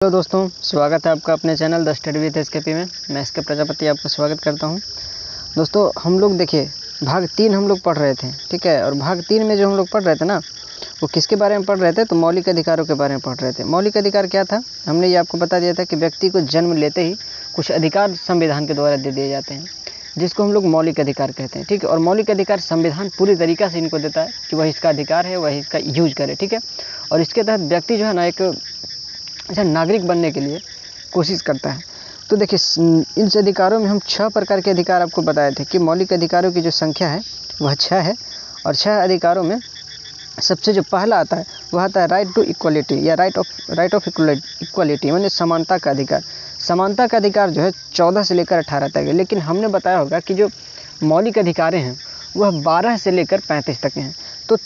Hello दोस्तों, स्वागत है आपका अपने channel the study with SKP में। मैं एसके प्रजापति आपका स्वागत करता हूं। दोस्तों, हम लोग देखिए भाग 3 हम लोग पढ़ रहे थे, ठीक है। और भाग 3 में जो हम लोग पढ़ रहे थे ना, वो किसके बारे में पढ़ रहे थे? तो मौलिक अधिकारों के बारे में पढ़ रहे थे। मौलिक अधिकार क्या था? हमने ये आपको बता दिया था कि व्यक्ति को जन्म लेते ही कुछ अधिकार संविधान के द्वारा दे दिए जाते हैं, जिसको हम लोग मौलिक अधिकार कहते हैं, ठीक है। और मौलिक अधिकार संविधान पूरी तरीक़ा से इनको देता है कि वह इसका अधिकार है, वह इसका यूज करे, ठीक है। और इसके तहत व्यक्ति जो है ना, एक अच्छा नागरिक बनने के लिए कोशिश करता है। तो देखिए, इन अधिकारों में हम 6 प्रकार के अधिकार आपको बताए थे कि मौलिक अधिकारों की जो संख्या है वह 6 है। और 6 अधिकारों में सबसे जो पहला आता है वह आता है राइट टू इक्वलिटी या राइट ऑफ इक्वलिटी, माने समानता का अधिकार। समानता का अधिकार जो है 14 से लेकर 18 तक है, लेकिन हमने बताया होगा कि जो मौलिक अधिकार हैं वह 12 से लेकर 35 तक हैं। तो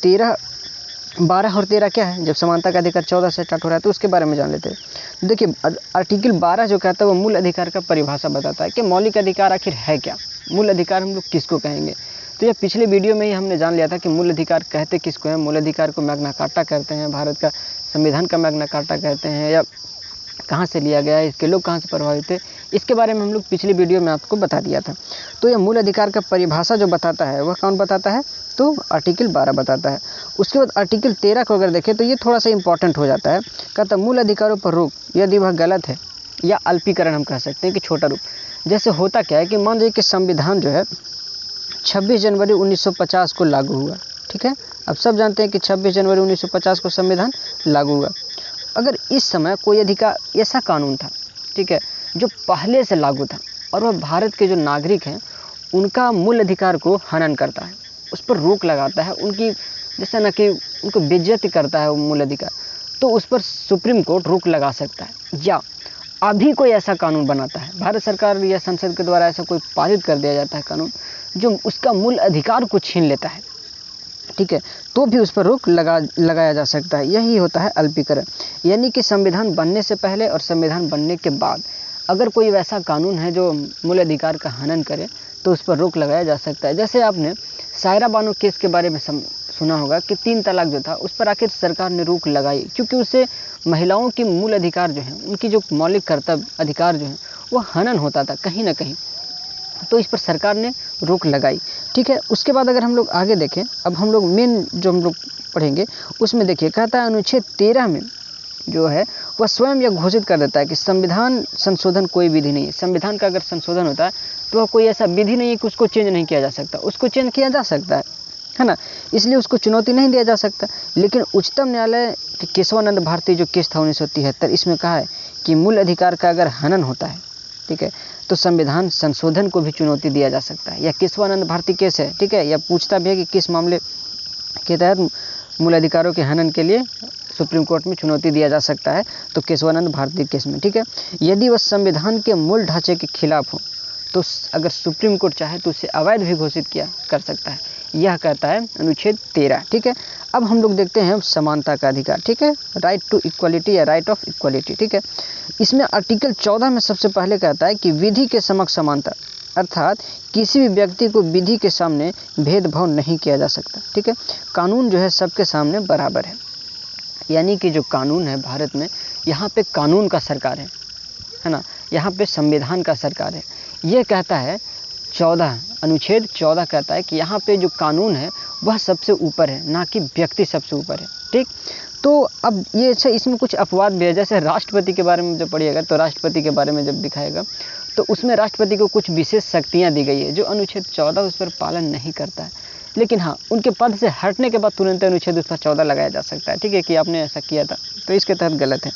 12 और 13 क्या है? जब समानता का अधिकार 14 से स्टार्ट हो रहा है तो उसके बारे में जान लेते हैं। देखिए, आर्टिकल 12 जो कहता है वो मूल अधिकार का परिभाषा बताता है कि मौलिक अधिकार आखिर है क्या, मूल अधिकार हम लोग किसको कहेंगे। तो ये पिछले वीडियो में ही हमने जान लिया था कि मूल अधिकार कहते किसको हैं। मूल अधिकार को मैग्ना कार्टा कहते हैं, भारत का संविधान का मैग्ना कार्टा कहते हैं, या कहाँ से लिया गया है, इसके लोग कहाँ से प्रभावित थे, इसके बारे में हम लोग पिछले वीडियो में आपको बता दिया था। तो यह मूल अधिकार का परिभाषा जो बताता है वह कौन बताता है? तो आर्टिकल 12 बताता है। उसके बाद आर्टिकल 13 को अगर देखें तो ये थोड़ा सा इंपॉर्टेंट हो जाता है। कहता मूल अधिकारों पर रोक यदि वह गलत है, या अल्पीकरण हम कह सकते हैं कि छोटा रूप। जैसे होता क्या है कि मान लीजिए कि संविधान जो है 26 जनवरी 1950 को लागू हुआ, ठीक है। अब सब जानते हैं कि 26 जनवरी 1950 को संविधान लागू हुआ। अगर इस समय कोई अधिकार ऐसा कानून था, ठीक है, जो पहले से लागू था और वह भारत के जो नागरिक हैं उनका मूल अधिकार को हनन करता है, उस पर रोक लगाता है, उनकी जैसे ना कि उनको बेइज्जती करता है वो मूल अधिकार, तो उस पर सुप्रीम कोर्ट रोक लगा सकता है। या अभी कोई ऐसा कानून बनाता है, भारत सरकार या संसद के द्वारा ऐसा कोई पारित कर दिया जाता है कानून जो उसका मूल अधिकार को छीन लेता है, ठीक है, तो भी उस पर रोक लगाया जा सकता है। यही होता है अल्पीकरण। यानी कि संविधान बनने से पहले और संविधान बनने के बाद अगर कोई वैसा कानून है जो मूल अधिकार का हनन करे तो उस पर रोक लगाया जा सकता है। जैसे आपने सायरा बानो केस के बारे में सुना होगा कि 3 तलाक जो था उस पर आखिर सरकार ने रोक लगाई, क्योंकि उससे महिलाओं की मूल अधिकार जो है, उनकी जो मौलिक कर्तव्य अधिकार जो है वो हनन होता था कहीं ना कहीं, तो इस पर सरकार ने रोक लगाई, ठीक है। उसके बाद अगर हम लोग आगे देखें, अब हम लोग मेन जो हम लोग पढ़ेंगे उसमें देखिए, कहता है अनुच्छेद 13 में जो है वह स्वयं यह घोषित कर देता है कि संविधान संशोधन कोई विधि नहीं है। संविधान का अगर संशोधन होता है तो वह कोई ऐसा विधि नहीं है कि उसको चेंज नहीं किया जा सकता। उसको चेंज किया जा सकता है ना, इसलिए उसको चुनौती नहीं दिया जा सकता। लेकिन उच्चतम न्यायालय के केशवानंद भारती जो केस था 1973, इसमें कहा है कि मूल अधिकार का अगर हनन होता है, ठीक है, तो संविधान संशोधन को भी चुनौती दिया जा सकता है। यह केशवानंद भारती केस है, ठीक है। यह पूछता भी है कि किस मामले के तहत मूल अधिकारों के हनन के लिए सुप्रीम कोर्ट में चुनौती दिया जा सकता है, तो केशवानंद भारती केस में, ठीक है। यदि वह संविधान के मूल ढांचे के खिलाफ हो तो अगर सुप्रीम कोर्ट चाहे तो उसे अवैध भी घोषित किया कर सकता है। यह कहता है अनुच्छेद 13, ठीक है। अब हम लोग देखते हैं समानता का अधिकार, ठीक है, राइट टू इक्वलिटी या राइट ऑफ इक्वलिटी, ठीक है। इसमें आर्टिकल 14 में सबसे पहले कहता है कि विधि के समक्ष समानता, अर्थात किसी भी व्यक्ति को विधि के सामने भेदभाव नहीं किया जा सकता, ठीक है। कानून जो है सबके सामने बराबर है। यानी कि जो कानून है भारत में, यहाँ पे कानून का सरकार है ना, यहाँ पे संविधान का सरकार है। ये कहता है अनुच्छेद 14 कहता है कि यहाँ पे जो कानून है वह सबसे ऊपर है, ना कि व्यक्ति सबसे ऊपर है, ठीक। तो अब ये अच्छा, इसमें कुछ अपवाद भी है। जैसे राष्ट्रपति के बारे में जब पढ़िएगा तो राष्ट्रपति के बारे में जब दिखाएगा तो उसमें राष्ट्रपति को कुछ विशेष शक्तियाँ दी गई है जो अनुच्छेद 14 उस पर पालन नहीं करता है। लेकिन हाँ, उनके पद से हटने के बाद तुरंत अनुच्छेद उस पर 14 लगाया जा सकता है, ठीक है, कि आपने ऐसा किया था तो इसके तहत गलत है,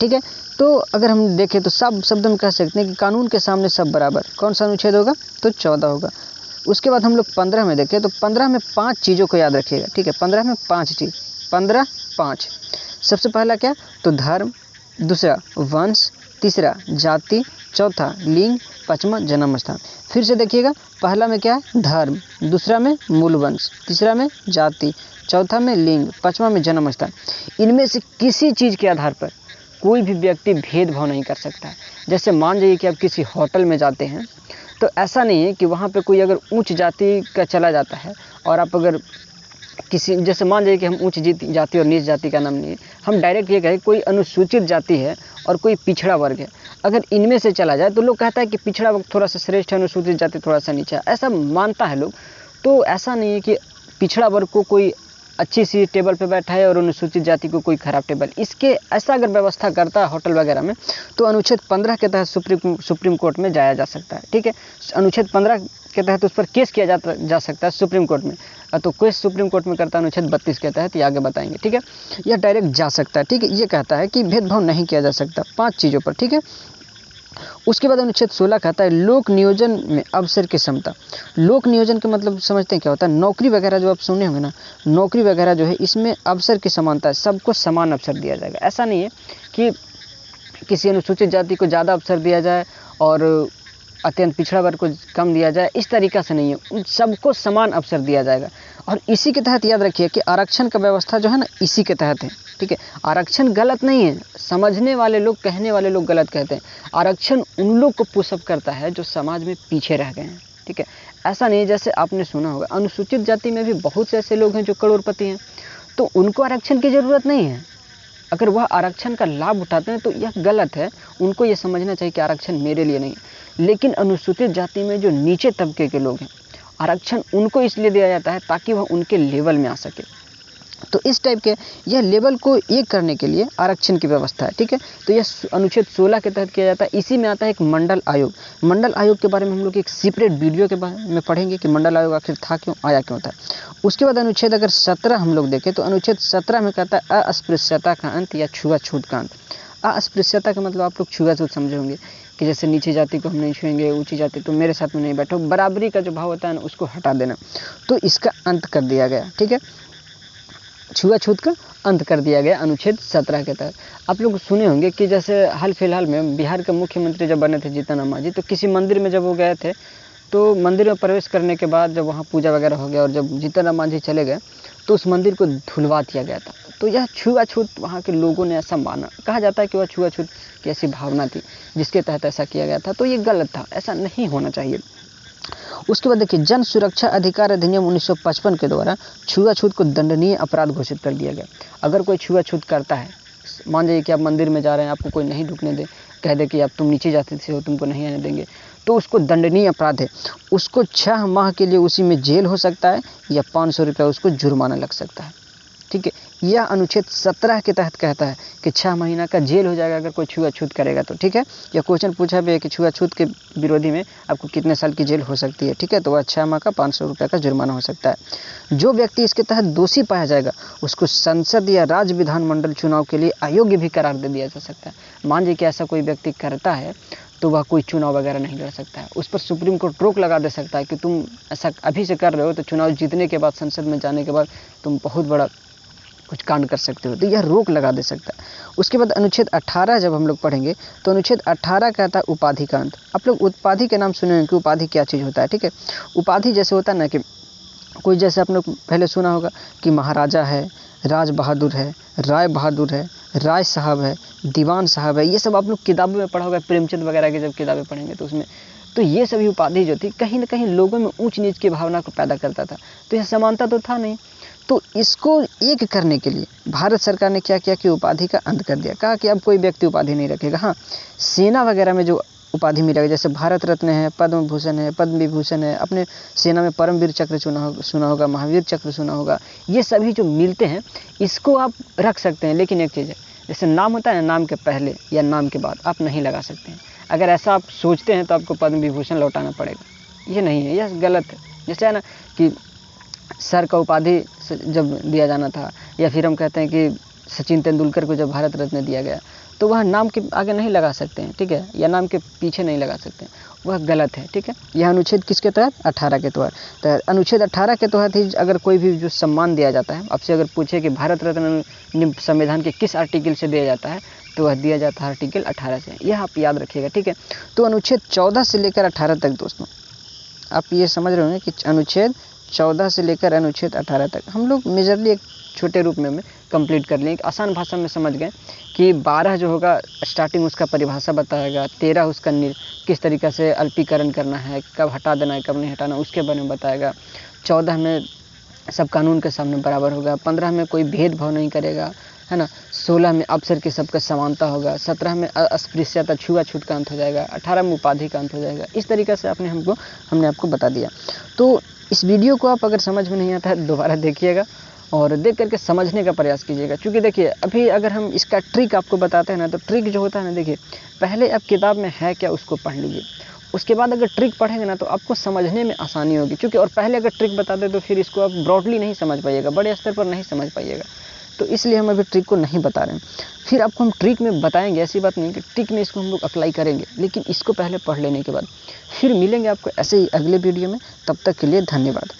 ठीक है। तो अगर हम देखें तो सब शब्द में कह सकते हैं कि कानून के सामने सब बराबर। कौन सा अनुच्छेद होगा? तो 14 होगा। उसके बाद हम लोग 15 में देखें तो 15 में 5 चीज़ों को याद रखिएगा, ठीक है। 15 में 5 चीज़, 15 सबसे पहला क्या? तो धर्म, दूसरा वंश, तीसरा जाति, चौथा लिंग, पाँचवा जन्म स्थान। फिर से देखिएगा, पहला में क्या है? धर्म, दूसरा में मूल वंश, तीसरा में जाति, चौथा में लिंग, पाँचवा में जन्म स्थान। इनमें से किसी चीज़ के आधार पर कोई भी व्यक्ति भेदभाव नहीं कर सकता है। जैसे मान जाइए कि आप किसी होटल में जाते हैं तो ऐसा नहीं है कि वहाँ पे कोई अगर उच्च जाति का चला जाता है और आप अगर किसी जैसे मान जाइए कि हम उच्च जाति और नीच जाति का नाम नहीं, हम डायरेक्ट ये कहें कोई अनुसूचित जाति है और कोई पिछड़ा वर्ग है, अगर इनमें से चला जाए तो लोग कहता है कि पिछड़ा वर्ग थोड़ा सा श्रेष्ठ है, अनुसूचित जाति थोड़ा सा नीचा है, ऐसा मानता है लोग। तो ऐसा नहीं है कि पिछड़ा वर्ग को कोई अच्छी सी टेबल पे बैठा है और अनुसूचित जाति को कोई खराब टेबल, इसके ऐसा अगर व्यवस्था करता है होटल वगैरह में तो अनुच्छेद 15 के तहत सुप्रीम कोर्ट में जाया जा सकता है। ठीक है, अनुच्छेद 15 के तहत उस पर केस किया जा सकता है सुप्रीम कोर्ट में। तो केस सुप्रीम कोर्ट में करता है अनुच्छेद 32 के तहत, ये आगे बताएंगे। ठीक है, यह डायरेक्ट जा सकता है। ठीक है, ये कहता है कि भेदभाव नहीं किया जा सकता 5 चीज़ों पर। ठीक है, उसके बाद अनुच्छेद 16 कहता है लोक नियोजन में अवसर की समता। लोक नियोजन का मतलब समझते हैं क्या होता है? नौकरी वगैरह जो आप सुने होंगे ना, नौकरी वगैरह जो है इसमें अवसर की समानता है, सबको समान अवसर दिया जाएगा। ऐसा नहीं है कि किसी अनुसूचित जाति को ज़्यादा अवसर दिया जाए और अत्यंत पिछड़ा वर्ग को कम दिया जाए, इस तरीक़ा से नहीं है, उन सबको समान अवसर दिया जाएगा। और इसी के तहत याद रखिए कि आरक्षण का व्यवस्था जो है ना इसी के तहत है। ठीक है, आरक्षण गलत नहीं है, समझने वाले लोग, कहने वाले लोग गलत कहते हैं। आरक्षण उन लोग को पुशअप करता है जो समाज में पीछे रह गए हैं। ठीक है, ऐसा नहीं जैसे आपने सुना होगा अनुसूचित जाति में भी बहुत से ऐसे लोग हैं जो करोड़पति हैं, तो उनको आरक्षण की ज़रूरत नहीं है। अगर वह आरक्षण का लाभ उठाते हैं तो यह गलत है, उनको ये समझना चाहिए कि आरक्षण मेरे लिए नहीं है। लेकिन अनुसूचित जाति में जो नीचे तबके के लोग हैं, आरक्षण उनको इसलिए दिया जाता है ताकि वह उनके लेवल में आ सके। तो इस टाइप के यह लेवल को एक करने के लिए आरक्षण की व्यवस्था है। ठीक है, तो यह अनुच्छेद 16 के तहत किया जाता है। इसी में आता है एक मंडल आयोग। मंडल आयोग के बारे में हम लोग एक सेपरेट वीडियो के बारे में पढ़ेंगे कि मंडल आयोग आखिर था क्यों, आया क्यों था। उसके बाद अनुच्छेद अगर 17 हम लोग देखें तो अनुच्छेद 17 में कहता है अस्पृश्यता का अंत या छुआछूत का अंत। अस्पृश्यता का मतलब आप लोग छुआछूत समझे होंगे कि जैसे नीची जाति को हम नहीं छुएंगे, ऊंची जाति तो मेरे साथ में नहीं बैठो, बराबरी का जो भाव होता है ना उसको हटा देना, तो इसका अंत कर दिया गया। ठीक है, छुआछूत का अंत कर दिया गया अनुच्छेद 17 के तहत। आप लोग सुने होंगे कि जैसे हाल फिलहाल में बिहार के मुख्यमंत्री जब बने थे जीतन राम मांझी, तो किसी मंदिर में जब वो गए थे तो मंदिर में प्रवेश करने के बाद जब वहाँ पूजा वगैरह हो गया और जब जीतन राम मांझी चले गए तो उस मंदिर को धुलवा दिया गया था। तो यह छुआछूत वहाँ के लोगों ने ऐसा माना, कहा जाता है कि वह छुआछूत की ऐसी भावना थी जिसके तहत ऐसा किया गया था। तो ये गलत था, ऐसा नहीं होना चाहिए। उसके बाद देखिए जन सुरक्षा अधिकार अधिनियम 1955 के द्वारा छुआछूत को दंडनीय अपराध घोषित कर दिया गया। अगर कोई छुआछूत करता है, मान जाइए कि आप मंदिर में जा रहे हैं, आपको कोई नहीं ढुकने दे, कह दे कि आप तुम नीचे जाति से हो, तुमको नहीं आने देंगे, तो उसको दंडनीय अपराध है। उसको 6 माह के लिए उसी में जेल हो सकता है या 500 रुपये उसको जुर्माना लग सकता है। ठीक है, यह अनुच्छेद 17 के तहत कहता है कि 6 महीना का जेल हो जाएगा अगर कोई छुआछूत करेगा तो। ठीक है, यह क्वेश्चन पूछा भी है कि छुआछूत के विरोधी में आपको कितने साल की जेल हो सकती है। ठीक है, तो वह 6 माह का 500 रुपये का जुर्माना हो सकता है। जो व्यक्ति इसके तहत दोषी पाया जाएगा उसको संसद या राज्य विधानमंडल चुनाव के लिए अयोग्य भी करार दे दिया जा सकता है। मान लीजिए कि ऐसा कोई व्यक्ति करता है तो वह कोई चुनाव वगैरह नहीं लड़ सकता है, उस पर सुप्रीम कोर्ट रोक लगा दे सकता है कि तुम ऐसा अभी से कर रहे हो तो चुनाव जीतने के बाद, संसद में जाने के बाद तुम बहुत बड़ा कुछ कांड कर सकते हो, तो यह रोक लगा दे सकता है। उसके बाद अनुच्छेद 18 जब हम लोग पढ़ेंगे तो अनुच्छेद 18 कहता है उपाधि का अंत। आप लोग उपाधि के नाम सुने हैं कि उपाधि क्या चीज़ होता है। ठीक है, उपाधि जैसे होता है ना कि कोई, जैसे आप लोग पहले सुना होगा कि महाराजा है, राज बहादुर है, राय बहादुर है, राय साहब है, दीवान साहब है, ये सब आप लोग किताबों में पढ़ा होगा, प्रेमचंद वगैरह की जब किताबें पढ़ेंगे तो उसमें, तो ये सभी उपाधि जो थी कहीं ना कहीं लोगों में ऊंच नीच की भावना को पैदा करता था, तो यह समानता तो था नहीं। तो इसको एक करने के लिए भारत सरकार ने क्या किया कि उपाधि का अंत कर दिया। कहा कि अब कोई व्यक्ति उपाधि नहीं रखेगा। हाँ, सेना वगैरह में जो उपाधि मिलेगा, जैसे भारत रत्न है, पद्म भूषण है, पद्म विभूषण है, अपने सेना में परमवीर चक्र सुना होगा, महावीर चक्र सुना होगा, ये सभी जो मिलते हैं इसको आप रख सकते हैं। लेकिन एक चीज़ है, जैसे नाम होता है ना, नाम के पहले या नाम के बाद आप नहीं लगा सकते हैं। अगर ऐसा आप सोचते हैं तो आपको पद्म विभूषण लौटाना पड़ेगा, ये नहीं है, यह गलत है। जैसे है ना कि सर का उपाधि जब दिया जाना था, या फिर हम कहते हैं कि सचिन तेंदुलकर को जब भारत रत्न दिया गया, तो वह नाम के आगे नहीं लगा सकते हैं। ठीक है, या नाम के पीछे नहीं लगा सकते हैं, वह गलत है। ठीक है, यह अनुच्छेद किसके तहत? 18 के तहत। तो अनुच्छेद 18 के तहत ही अगर कोई भी जो सम्मान दिया जाता है, आपसे अगर पूछे कि भारत रत्न संविधान के किस आर्टिकल से दिया जाता है, तो वह दिया जाता है आर्टिकल 18 से। यह आप याद रखिएगा। ठीक है, तो अनुच्छेद 14 से लेकर 18 तक दोस्तों आप ये समझ रहे होंगे कि अनुच्छेद 14 से लेकर अनुच्छेद 18 तक हम लोग मेजरली एक छोटे रूप में कंप्लीट कर लें, एक आसान भाषा में समझ गए कि 12 जो होगा स्टार्टिंग उसका परिभाषा बताएगा, 13 उसका किस तरीक़े से अल्पीकरण करना है, कब हटा देना है, कब नहीं हटाना, उसके बारे में बताएगा, 14 में सब कानून के सामने बराबर होगा, 15 में कोई भेदभाव नहीं करेगा, है ना, 16 में अवसर की सबका समानता होगा, 17 में अस्पृश्यता छुआछूत का अंत हो जाएगा, 18 में उपाधि का अंत हो जाएगा। इस तरीक़े से हमने आपको बता दिया। तो इस वीडियो को आप अगर समझ में नहीं आता है दोबारा देखिएगा और देख करके समझने का प्रयास कीजिएगा। क्योंकि देखिए अभी अगर हम इसका ट्रिक आपको बताते हैं ना, तो ट्रिक जो होता है ना, देखिए पहले आप किताब में है क्या उसको पढ़ लीजिए, उसके बाद अगर ट्रिक पढ़ेंगे ना तो आपको समझने में आसानी होगी। क्योंकि और पहले अगर ट्रिक बता दें तो फिर इसको आप ब्रॉडली नहीं समझ पाइएगा, बड़े स्तर पर नहीं समझ पाइएगा। तो इसलिए हम अभी ट्रिक को नहीं बता रहे हैं। फिर आपको हम ट्रिक में बताएंगे, ऐसी बात नहीं कि ट्रिक में इसको हम लोग अप्लाई करेंगे, लेकिन इसको पहले पढ़ लेने के बाद फिर मिलेंगे आपको ऐसे ही अगले वीडियो में। तब तक के लिए धन्यवाद।